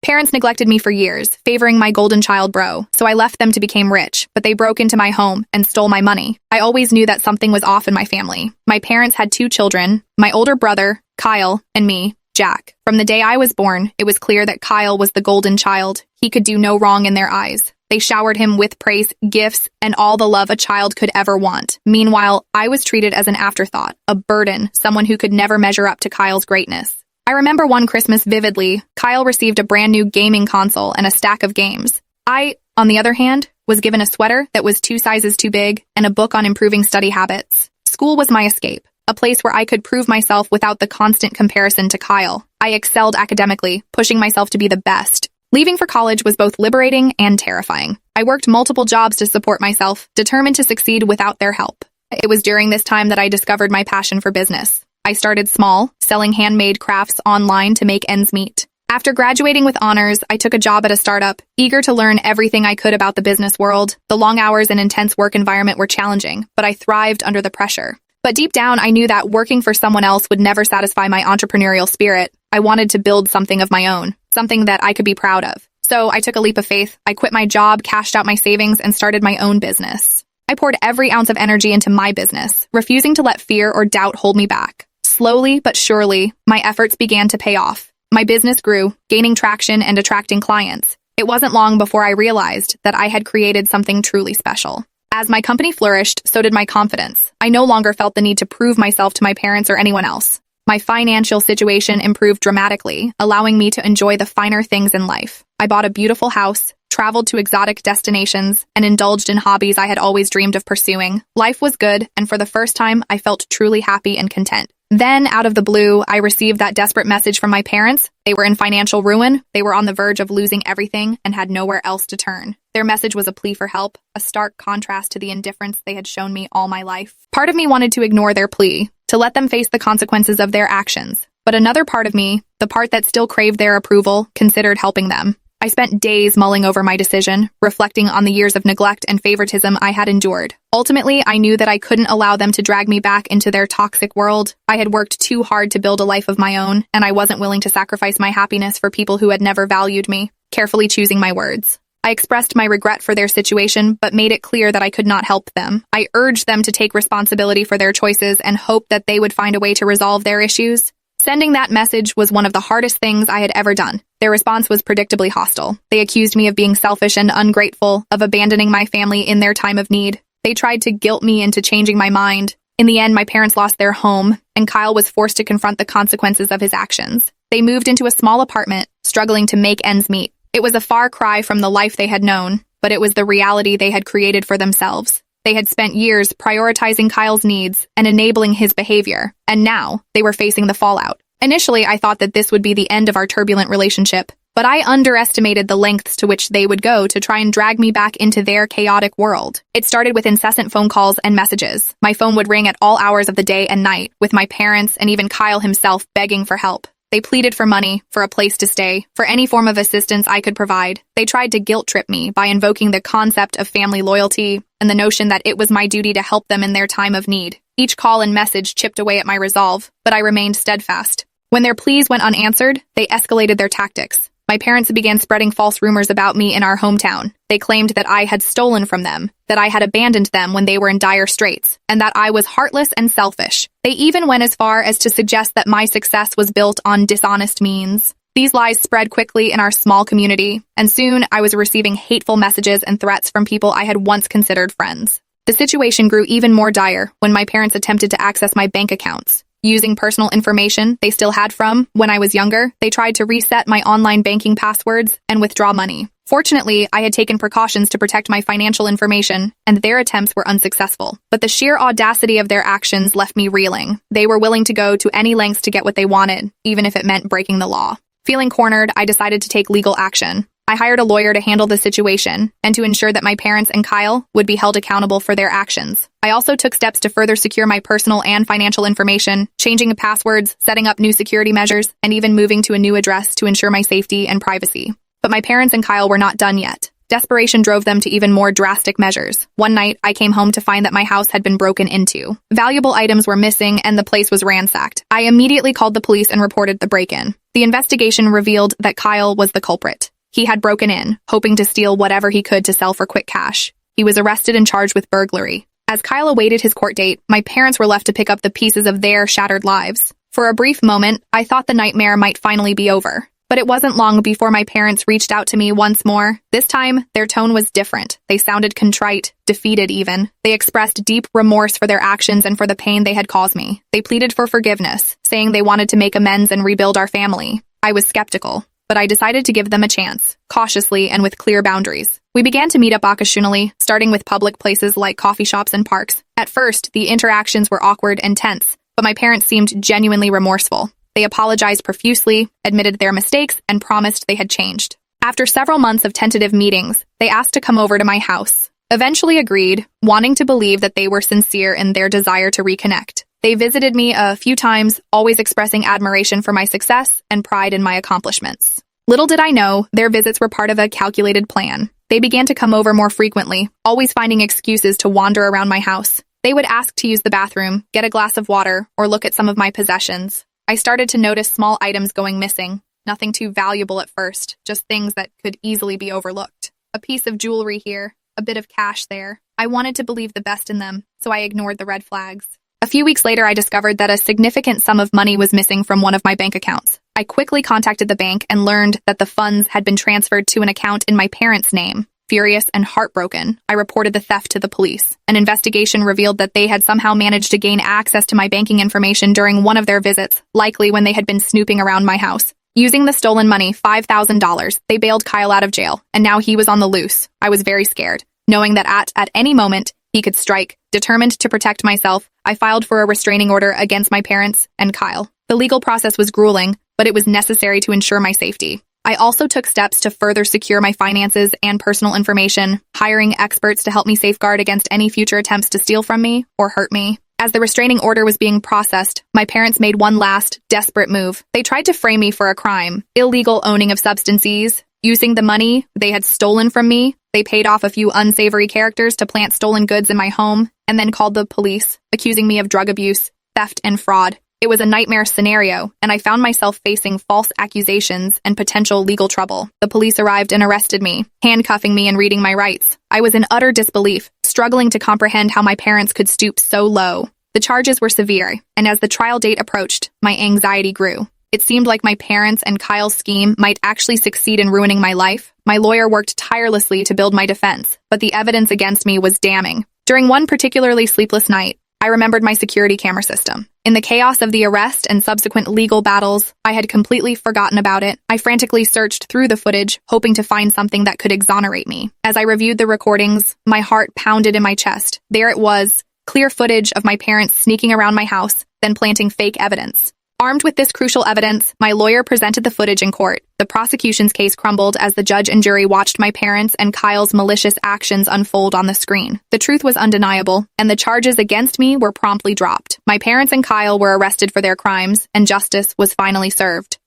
Parents neglected me for years, favoring my golden child bro, so I left them to become rich, but they broke into my home and stole my money. I always knew that something was off in my family. My parents had 2 children, my older brother, Kyle, and me, Jack. From the day I was born, it was clear that Kyle was the golden child. He could do no wrong in their eyes. They showered him with praise, gifts, and all the love a child could ever want. Meanwhile, I was treated as an afterthought, a burden, someone who could never measure up to Kyle's greatness. I remember one Christmas vividly. Kyle received a brand new gaming console and a stack of games. I, on the other hand, was given a sweater that was 2 sizes too big and a book on improving study habits. School was my escape, a place where I could prove myself without the constant comparison to Kyle. I excelled academically, pushing myself to be the best. Leaving for college was both liberating and terrifying. I worked multiple jobs to support myself, determined to succeed without their help. It was during this time that I discovered my passion for business. I started small, selling handmade crafts online to make ends meet. After graduating with honors, I took a job at a startup, eager to learn everything I could about the business world. The long hours and intense work environment were challenging, but I thrived under the pressure. But deep down, I knew that working for someone else would never satisfy my entrepreneurial spirit. I wanted to build something of my own, something that I could be proud of. So I took a leap of faith. I quit my job, cashed out my savings, and started my own business. I poured every ounce of energy into my business, refusing to let fear or doubt hold me back. Slowly but surely, my efforts began to pay off. My business grew, gaining traction and attracting clients. It wasn't long before I realized that I had created something truly special. As my company flourished, so did my confidence. I no longer felt the need to prove myself to my parents or anyone else. My financial situation improved dramatically, allowing me to enjoy the finer things in life. I bought a beautiful house, traveled to exotic destinations, and indulged in hobbies I had always dreamed of pursuing. Life was good, and for the first time, I felt truly happy and content. Then, out of the blue, I received that desperate message from my parents. They were in financial ruin, they were on the verge of losing everything, and had nowhere else to turn. Their message was a plea for help, a stark contrast to the indifference they had shown me all my life. Part of me wanted to ignore their plea, to let them face the consequences of their actions. But another part of me, the part that still craved their approval, considered helping them. I spent days mulling over my decision, reflecting on the years of neglect and favoritism I had endured. Ultimately, I knew that I couldn't allow them to drag me back into their toxic world. I had worked too hard to build a life of my own, and I wasn't willing to sacrifice my happiness for people who had never valued me. Carefully choosing my words, I expressed my regret for their situation, but made it clear that I could not help them. I urged them to take responsibility for their choices and hoped that they would find a way to resolve their issues. Sending that message was one of the hardest things I had ever done. Their response was predictably hostile. They accused me of being selfish and ungrateful, of abandoning my family in their time of need. They tried to guilt me into changing my mind. In the end, my parents lost their home, and Kyle was forced to confront the consequences of his actions. They moved into a small apartment, struggling to make ends meet. It was a far cry from the life they had known, but it was the reality they had created for themselves. They had spent years prioritizing Kyle's needs and enabling his behavior, and now they were facing the fallout. Initially, I thought that this would be the end of our turbulent relationship, but I underestimated the lengths to which they would go to try and drag me back into their chaotic world. It started with incessant phone calls and messages. My phone would ring at all hours of the day and night, with my parents and even Kyle himself begging for help. They pleaded for money, for a place to stay, for any form of assistance I could provide. They tried to guilt-trip me by invoking the concept of family loyalty and the notion that it was my duty to help them in their time of need. Each call and message chipped away at my resolve, but I remained steadfast. When their pleas went unanswered, they escalated their tactics. My parents began spreading false rumors about me in our hometown. They claimed that I had stolen from them, that I had abandoned them when they were in dire straits, and that I was heartless and selfish. They even went as far as to suggest that my success was built on dishonest means. These lies spread quickly in our small community, and soon I was receiving hateful messages and threats from people I had once considered friends. The situation grew even more dire when my parents attempted to access my bank accounts. Using personal information they still had from when I was younger, they tried to reset my online banking passwords and withdraw money. Fortunately, I had taken precautions to protect my financial information, and their attempts were unsuccessful. But the sheer audacity of their actions left me reeling. They were willing to go to any lengths to get what they wanted, even if it meant breaking the law. Feeling cornered, I decided to take legal action. I hired a lawyer to handle the situation and to ensure that my parents and Kyle would be held accountable for their actions. I also took steps to further secure my personal and financial information, changing passwords, setting up new security measures, and even moving to a new address to ensure my safety and privacy. But my parents and Kyle were not done yet. Desperation drove them to even more drastic measures. One night, I came home to find that my house had been broken into. Valuable items were missing and the place was ransacked. I immediately called the police and reported the break-in. The investigation revealed that Kyle was the culprit. He had broken in, hoping to steal whatever he could to sell for quick cash. He was arrested and charged with burglary. As Kyle awaited his court date, my parents were left to pick up the pieces of their shattered lives. For a brief moment, I thought the nightmare might finally be over. But it wasn't long before my parents reached out to me once more. This time, their tone was different. They sounded contrite, defeated even. They expressed deep remorse for their actions and for the pain they had caused me. They pleaded for forgiveness, saying they wanted to make amends and rebuild our family. I was skeptical, but I decided to give them a chance, cautiously and with clear boundaries. We began to meet up occasionally, starting with public places like coffee shops and parks. At first, the interactions were awkward and tense, but my parents seemed genuinely remorseful. They apologized profusely, admitted their mistakes, and promised they had changed. After several months of tentative meetings, they asked to come over to my house. Eventually agreed, wanting to believe that they were sincere in their desire to reconnect. They visited me a few times, always expressing admiration for my success and pride in my accomplishments. Little did I know, their visits were part of a calculated plan. They began to come over more frequently, always finding excuses to wander around my house. They would ask to use the bathroom, get a glass of water, or look at some of my possessions. I started to notice small items going missing, nothing too valuable at first, just things that could easily be overlooked. A piece of jewelry here, a bit of cash there. I wanted to believe the best in them, so I ignored the red flags. A few weeks later, I discovered that a significant sum of money was missing from one of my bank accounts. I quickly contacted the bank and learned that the funds had been transferred to an account in my parents' name. Furious and heartbroken, I reported the theft to the police. An investigation revealed that they had somehow managed to gain access to my banking information during one of their visits, likely when they had been snooping around my house. Using the stolen money, $5,000, they bailed Kyle out of jail, and now he was on the loose. I was very scared, knowing that at any moment, he could strike. Determined to protect myself, I filed for a restraining order against my parents and Kyle. The legal process was grueling, but it was necessary to ensure my safety. I also took steps to further secure my finances and personal information, hiring experts to help me safeguard against any future attempts to steal from me or hurt me. As the restraining order was being processed, my parents made one last, desperate move. They tried to frame me for a crime, illegal owning of substances. Using the money they had stolen from me, they paid off a few unsavory characters to plant stolen goods in my home, and then called the police, accusing me of drug abuse, theft, and fraud. It was a nightmare scenario, and I found myself facing false accusations and potential legal trouble. The police arrived and arrested me, handcuffing me and reading my rights. I was in utter disbelief, struggling to comprehend how my parents could stoop so low. The charges were severe, and as the trial date approached, my anxiety grew. It seemed like my parents and Kyle's scheme might actually succeed in ruining my life. My lawyer worked tirelessly to build my defense, but the evidence against me was damning. During one particularly sleepless night, I remembered my security camera system. In the chaos of the arrest and subsequent legal battles, I had completely forgotten about it. I frantically searched through the footage, hoping to find something that could exonerate me. As I reviewed the recordings, my heart pounded in my chest. There it was, clear footage of my parents sneaking around my house, then planting fake evidence. Armed with this crucial evidence, my lawyer presented the footage in court. The prosecution's case crumbled as the judge and jury watched my parents and Kyle's malicious actions unfold on the screen. The truth was undeniable, and the charges against me were promptly dropped. My parents and Kyle were arrested for their crimes, and justice was finally served.